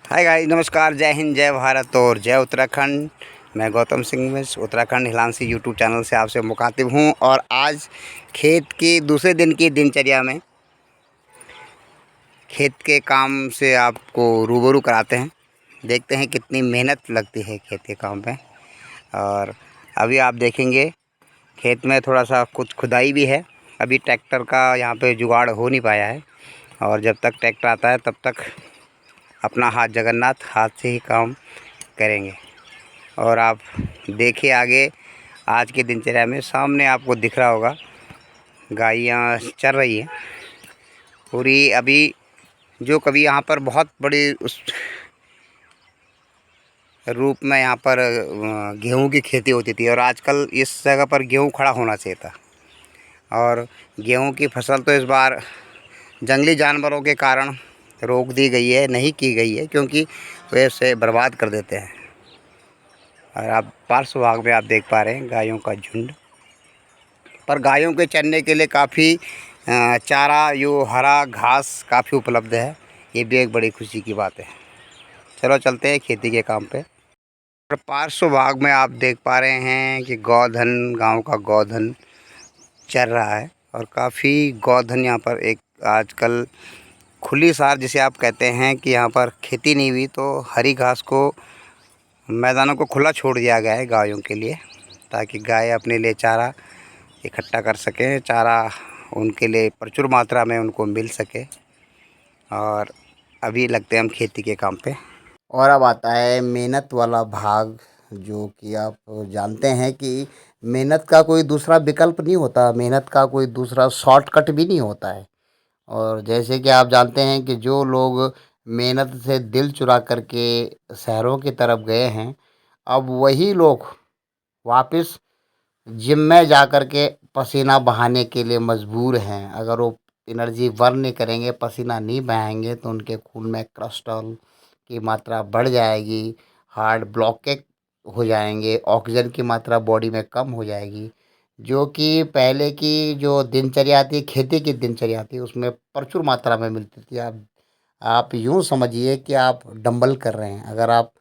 Hi guys, नमस्कार, जय हिंद, जय भारत और जय उत्तराखंड। मैं गौतम सिंह मिश्र उत्तराखंड हिलांसी यूट्यूब चैनल से आपसे मुखातिब हूं और आज खेत की दूसरे दिन की दिनचर्या में खेत के काम से आपको रूबरू कराते हैं। देखते हैं कितनी मेहनत लगती है खेत के काम पे। और अभी आप देखेंगे खेत में थोड़ा सा कुछ खुदाई भी है। अभी ट्रैक्टर का यहाँ पे जुगाड़ हो नहीं पाया है और जब तक ट्रैक्टर आता है तब तक अपना हाथ जगन्नाथ हाथ से ही काम करेंगे। और आप देखिए आगे आज की दिनचर्या में सामने आपको दिख रहा होगा गायें चर रही हैं पूरी। अभी जो कभी यहाँ पर बहुत बड़ी उस रूप में यहाँ पर गेहूं की खेती होती थी और आजकल इस जगह पर गेहूं खड़ा होना चाहिए था। और गेहूं की फसल तो इस बार जंगली जानवरों के कारण रोक दी गई है, नहीं की गई है, क्योंकि वे इसे बर्बाद कर देते हैं। और आप पार्श्व भाग में आप देख पा रहे हैं गायों का झुंड। पर गायों के चरने के लिए काफ़ी चारा, यो हरा घास काफ़ी उपलब्ध है। ये भी एक बड़ी खुशी की बात है। चलो चलते हैं खेती के काम पे। और पार्श्व भाग में आप देख पा रहे हैं कि गौधन, गांव का गौधन चर रहा है। और काफ़ी गौधन यहाँ पर एक आजकल खुली सार जिसे आप कहते हैं कि यहाँ पर खेती नहीं हुई तो हरी घास को मैदानों को खुला छोड़ दिया गया है गायों के लिए, ताकि गाय अपने लिए चारा इकट्ठा कर सकें, चारा उनके लिए प्रचुर मात्रा में उनको मिल सके। और अभी लगते हैं हम खेती के काम पे। और अब आता है मेहनत वाला भाग, जो कि आप जानते हैं कि मेहनत का कोई दूसरा विकल्प नहीं होता, मेहनत का कोई दूसरा शॉर्टकट भी नहीं होता है। और जैसे कि आप जानते हैं कि जो लोग मेहनत से दिल चुरा करके शहरों की तरफ गए हैं, अब वही लोग वापस जिम में जा कर के पसीना बहाने के लिए मजबूर हैं। अगर वो एनर्जी बर्न नहीं करेंगे, पसीना नहीं बहाएंगे, तो उनके खून में कोलेस्ट्रॉल की मात्रा बढ़ जाएगी, हार्ट ब्लॉकेज हो जाएंगे, ऑक्सीजन की मात्रा बॉडी में कम हो जाएगी। जो कि पहले की जो दिनचर्या थी, खेती की दिनचर्या थी, उसमें प्रचुर मात्रा में मिलती थी। आप यूँ समझिए कि आप डंबल कर रहे हैं। अगर आप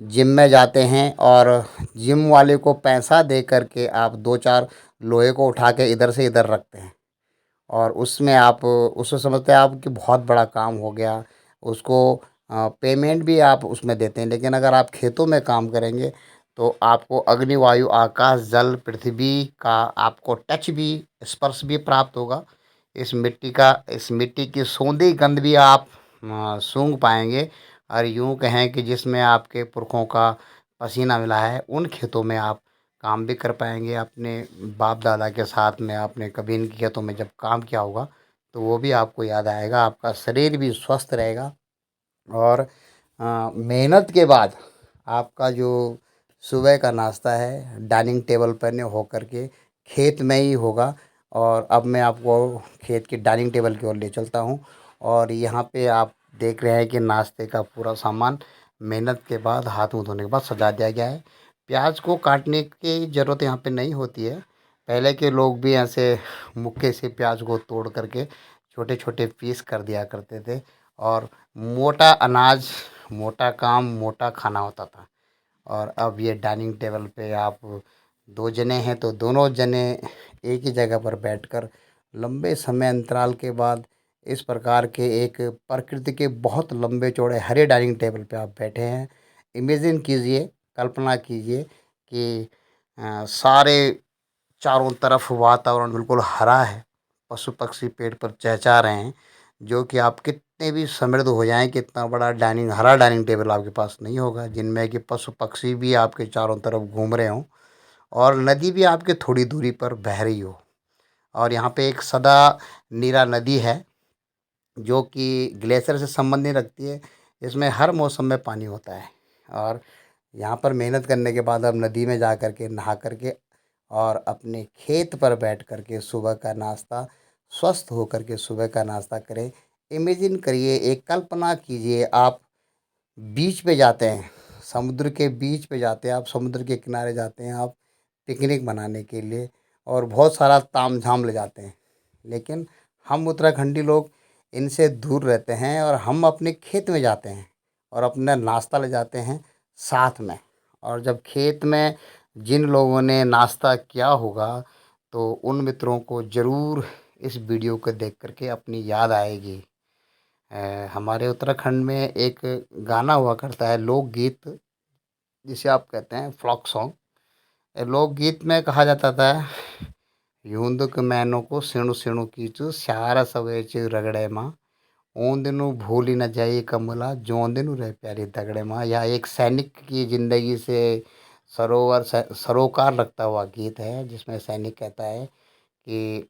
जिम में जाते हैं और जिम वाले को पैसा दे करके आप 2-4 लोहे को उठा के इधर से इधर रखते हैं और उसमें आप उसको समझते हैं आप कि बहुत बड़ा काम हो गया, उसको पेमेंट भी आप उसमें देते हैं। लेकिन अगर आप खेतों में काम करेंगे तो आपको अग्नि, वायु, आकाश, जल, पृथ्वी का आपको टच भी, स्पर्श भी प्राप्त होगा। इस मिट्टी की सोंधी गंध भी आप सूंघ पाएंगे। और यूँ कहें कि जिसमें आपके पुरखों का पसीना मिला है, उन खेतों में आप काम भी कर पाएंगे। अपने बाप दादा के साथ में आपने कभी इनके खेतों में जब काम किया होगा तो वो भी आपको याद आएगा, आपका शरीर भी स्वस्थ रहेगा। और मेहनत के बाद आपका जो सुबह का नाश्ता है डाइनिंग टेबल पर न हो कर के खेत में ही होगा। और अब मैं आपको खेत की डाइनिंग टेबल की ओर ले चलता हूँ। और यहाँ पे आप देख रहे हैं कि नाश्ते का पूरा सामान मेहनत के बाद, हाथ मुँह धोने के बाद सजा दिया गया है। प्याज को काटने की ज़रूरत यहाँ पे नहीं होती है। पहले के लोग भी ऐसे मुक्के से प्याज को तोड़ करके छोटे छोटे पीस कर दिया करते थे। और मोटा अनाज, मोटा काम, मोटा खाना होता था। और अब ये डाइनिंग टेबल पे आप 2 जने हैं तो दोनों जने एक ही जगह पर बैठकर लंबे समय अंतराल के बाद इस प्रकार के एक प्रकृति के बहुत लंबे चौड़े हरे डाइनिंग टेबल पे आप बैठे हैं। इमेजिन कीजिए, कल्पना कीजिए कि सारे चारों तरफ वातावरण बिल्कुल हरा है, पशु पक्षी पेड़ पर चहचहा रहे हैं। जो कि आप कितने भी समृद्ध हो जाएं कि इतना बड़ा हरा डाइनिंग टेबल आपके पास नहीं होगा जिनमें कि पशु पक्षी भी आपके चारों तरफ घूम रहे हों और नदी भी आपके थोड़ी दूरी पर बह रही हो। और यहाँ पे एक सदा नीरा नदी है जो कि ग्लेशियर से संबंध नहीं रखती है, इसमें हर मौसम में पानी होता है। और यहाँ पर मेहनत करने के बाद अब नदी में जा कर के नहा कर के और अपने खेत पर बैठ कर के सुबह का नाश्ता, स्वस्थ हो कर के सुबह का नाश्ता करें। इमेजिन करिए, एक कल्पना कीजिए, आप बीच पे जाते हैं, समुद्र के बीच पे जाते हैं, आप समुद्र के किनारे जाते हैं, आप पिकनिक मनाने के लिए और बहुत सारा ताम झाम ले जाते हैं। लेकिन हम उत्तराखंडी लोग इनसे दूर रहते हैं और हम अपने खेत में जाते हैं और अपना नाश्ता ले जाते हैं साथ में। और जब खेत में जिन लोगों ने नाश्ता किया होगा तो उन मित्रों को ज़रूर इस वीडियो को देख कर के अपनी याद आएगी। हमारे उत्तराखंड में एक गाना हुआ करता है, लोकगीत, जिसे आप कहते हैं फ़ोक सॉन्ग। लोकगीत में कहा जाता था, यूं दुख मैनों को सिणु सिणु कीचु स्यारा सवेच रगड़े माँ, ओं दिनु भूली न जाई कमला जों दिनु रह प्यारी दगड़े माँ। यह एक सैनिक की ज़िंदगी से सरोकार रखता हुआ गीत है, जिसमें सैनिक कहता है कि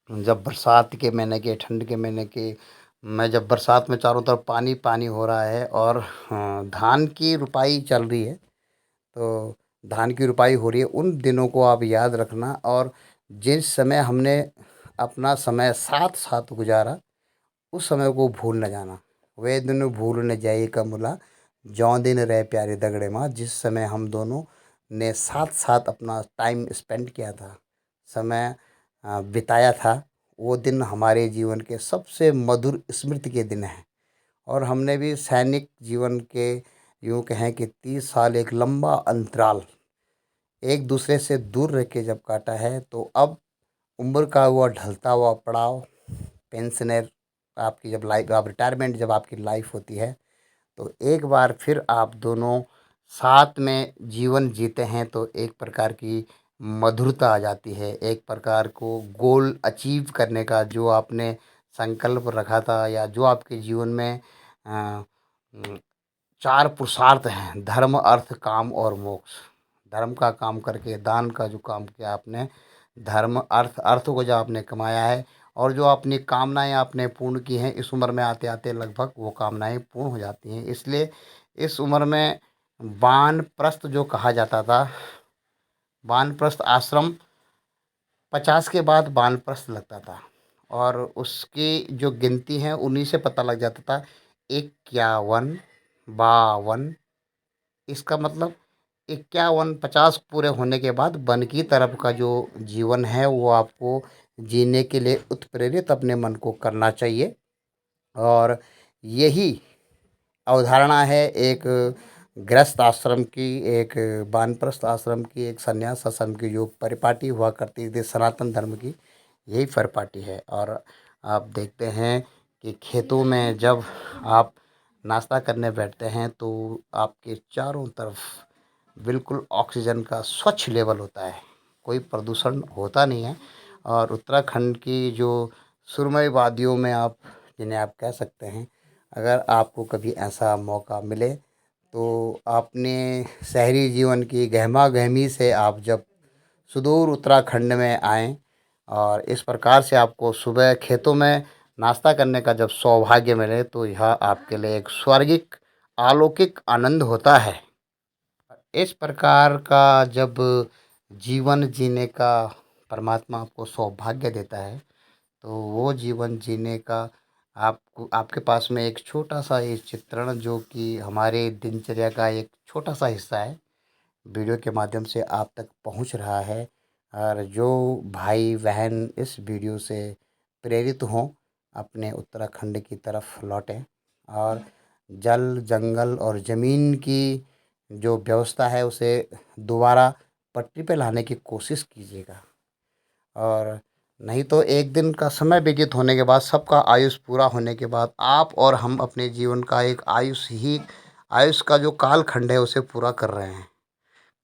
जब बरसात के महीने के, ठंड के महीने के, मैं जब बरसात में चारों तरफ पानी पानी हो रहा है और धान की रुपाई चल रही है, तो धान की रुपाई हो रही है, उन दिनों को आप याद रखना। और जिस समय हमने अपना समय साथ साथ गुजारा, उस समय को भूल न जाना। वे दिन भूल न जाए कमला जौं दिन रहे प्यारे दगड़े माँ। जिस समय हम दोनों ने साथ साथ अपना टाइम स्पेंड किया था, समय बिताया था, वो दिन हमारे जीवन के सबसे मधुर स्मृति के दिन हैं। और हमने भी सैनिक जीवन के, यूँ कहें कि 30 साल एक लंबा अंतराल एक दूसरे से दूर रह के जब काटा है, तो अब उम्र का हुआ ढलता हुआ पड़ाव, पेंशनर, आपकी जब लाइफ, आप रिटायरमेंट, जब आपकी लाइफ होती है, तो एक बार फिर आप दोनों साथ में जीवन जीते हैं, तो एक प्रकार की मधुरता आ जाती है। एक प्रकार को गोल अचीव करने का जो आपने संकल्प रखा था, या जो आपके जीवन में अ, 4 पुरुषार्थ हैं, धर्म अर्थ काम और मोक्ष। धर्म का काम करके, दान का जो काम किया आपने, धर्म अर्थ को जो आपने कमाया है, और जो अपनी कामनाएं आपने पूर्ण की हैं, इस उम्र में आते आते लगभग वो कामनाएं पूर्ण हो जाती हैं। इसलिए इस उम्र में वानप्रस्थ जो कहा जाता था, वानप्रस्थ आश्रम, 50 के बाद वानप्रस्थ लगता था। और उसकी जो गिनती है उन्हीं से पता लग जाता था, 51, 52, इसका मतलब 51, 50 पूरे होने के बाद वन की तरफ का जो जीवन है वो आपको जीने के लिए उत्प्रेरित अपने मन को करना चाहिए। और यही अवधारणा है एक गृहस्थ आश्रम की, एक वानप्रस्थ आश्रम की, एक संन्यास आश्रम की जो परिपाटी हुआ करती थी सनातन धर्म की, यही परिपाटी है। और आप देखते हैं कि खेतों में जब आप नाश्ता करने बैठते हैं तो आपके चारों तरफ बिल्कुल ऑक्सीजन का स्वच्छ लेवल होता है, कोई प्रदूषण होता नहीं है। और उत्तराखंड की जो सुरमई वादियों में आप, जिन्हें आप कह सकते हैं, अगर आपको कभी ऐसा मौका मिले तो अपने शहरी जीवन की गहमा गहमी से आप जब सुदूर उत्तराखंड में आएँ, और इस प्रकार से आपको सुबह खेतों में नाश्ता करने का जब सौभाग्य मिले, तो यह आपके लिए एक स्वर्गिक अलौकिक आनंद होता है। इस प्रकार का जब जीवन जीने का परमात्मा आपको सौभाग्य देता है, तो वो जीवन जीने का आपको, आपके पास में एक छोटा सा ये चित्रण, जो कि हमारे दिनचर्या का एक छोटा सा हिस्सा है, वीडियो के माध्यम से आप तक पहुंच रहा है। और जो भाई बहन इस वीडियो से प्रेरित हों, अपने उत्तराखंड की तरफ लौटें, और जल, जंगल और ज़मीन की जो व्यवस्था है उसे दोबारा पटरी पे लाने की कोशिश कीजिएगा। और नहीं तो एक दिन का समय व्यतीत होने के बाद, सबका आयुष पूरा होने के बाद, आप और हम अपने जीवन का एक आयुष का जो कालखंड है उसे पूरा कर रहे हैं।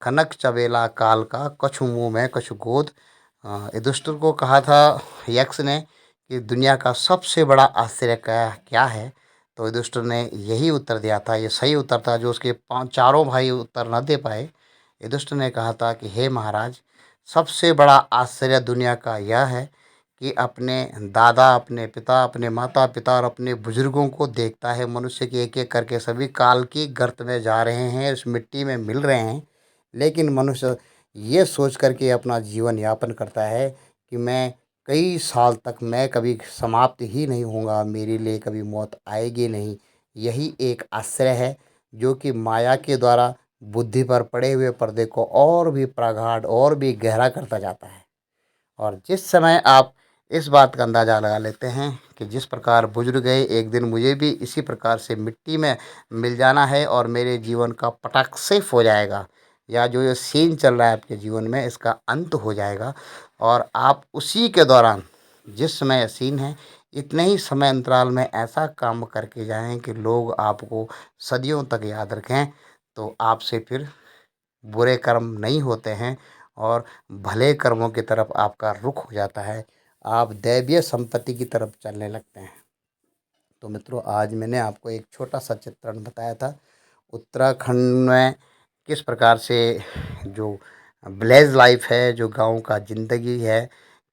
कनक चबेला काल का, कछु मुँह में कछु गोद। युधिष्ठिर को कहा था यक्ष ने कि दुनिया का सबसे बड़ा आश्चर्य क्या क्या है, तो युधिष्ठिर ने यही उत्तर दिया था। ये सही उत्तर था, जो उसके चारों भाई उत्तर न दे पाए। युधिष्ठिर ने कहा था कि हे महाराज, सबसे बड़ा आश्चर्य दुनिया का यह है कि अपने दादा, अपने पिता, अपने माता पिता और अपने बुजुर्गों को देखता है मनुष्य के एक एक करके सभी काल की गर्त में जा रहे हैं, उस मिट्टी में मिल रहे हैं, लेकिन मनुष्य ये सोच कर के अपना जीवन यापन करता है कि मैं कई साल तक, मैं कभी समाप्त ही नहीं होऊंगा, मेरे लिए कभी मौत आएगी नहीं। यही एक आश्रय है जो कि माया के द्वारा बुद्धि पर पड़े हुए पर्दे को और भी प्रगाढ़ और भी गहरा करता जाता है। और जिस समय आप इस बात का अंदाज़ा लगा लेते हैं कि जिस प्रकार बुजुर्ग गए, एक दिन मुझे भी इसी प्रकार से मिट्टी में मिल जाना है और मेरे जीवन का पटाक सिर्फ हो जाएगा, या जो ये सीन चल रहा है आपके जीवन में इसका अंत हो जाएगा। और आप उसी के दौरान जिस समय ये सीन है, इतने ही समय अंतराल में ऐसा काम करके जाएं कि लोग आपको सदियों तक याद रखें, तो आपसे फिर बुरे कर्म नहीं होते हैं और भले कर्मों की तरफ आपका रुख हो जाता है, आप दैवीय संपत्ति की तरफ चलने लगते हैं। तो मित्रों, आज मैंने आपको एक छोटा सा चित्रण बताया था उत्तराखंड में किस प्रकार से जो विलेज लाइफ है, जो गांव का ज़िंदगी है,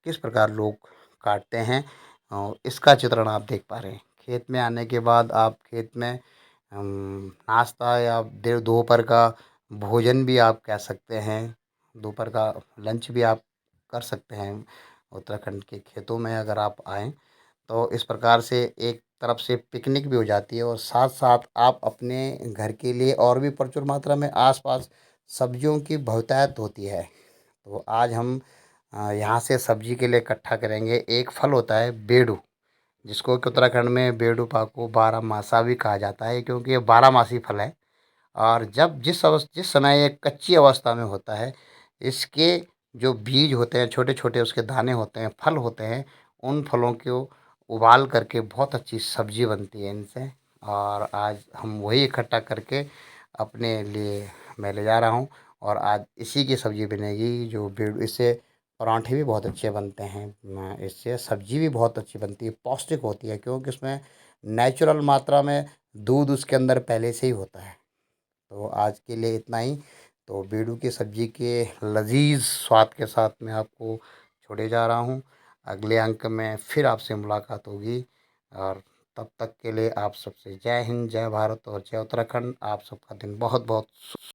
किस प्रकार लोग काटते हैं, और इसका चित्रण आप देख पा रहे हैं। खेत में आने के बाद आप खेत में नाश्ता या देर दोपहर का भोजन भी आप कह सकते हैं, दोपहर का लंच भी आप कर सकते हैं। उत्तराखंड के खेतों में अगर आप आएँ तो इस प्रकार से एक तरफ से पिकनिक भी हो जाती है और साथ साथ आप अपने घर के लिए और भी प्रचुर मात्रा में आसपास सब्जियों की बहुतायत होती है। तो आज हम यहाँ से सब्जी के लिए इकट्ठा करेंगे। एक फल होता है बेडू, जिसको कि उत्तराखंड में बेडू पाको बारहमासा भी कहा जाता है, क्योंकि ये बारहमासी फल है। और जब जिस समय ये कच्ची अवस्था में होता है, इसके जो बीज होते हैं, छोटे छोटे उसके दाने होते हैं, फल होते हैं, उन फलों को उबाल करके बहुत अच्छी सब्जी बनती है इनसे। और आज हम वही इकट्ठा करके अपने लिए मैं ले जा रहा हूँ, और आज इसी की सब्जी बनेगी। जो इससे पराठे भी बहुत अच्छे बनते हैं, इससे सब्जी भी बहुत अच्छी बनती है, पौष्टिक होती है, क्योंकि इसमें नेचुरल मात्रा में दूध उसके अंदर पहले से ही होता है। तो आज के लिए इतना ही। तो बेडू की सब्ज़ी के लज़ीज़ स्वाद के साथ मैं आपको छोड़े जा रहा हूँ। अगले अंक में फिर आपसे मुलाकात होगी, और तब तक के लिए आप सबसे जय हिंद, जय भारत और जय उत्तराखंड। आप सबका दिन बहुत बहुत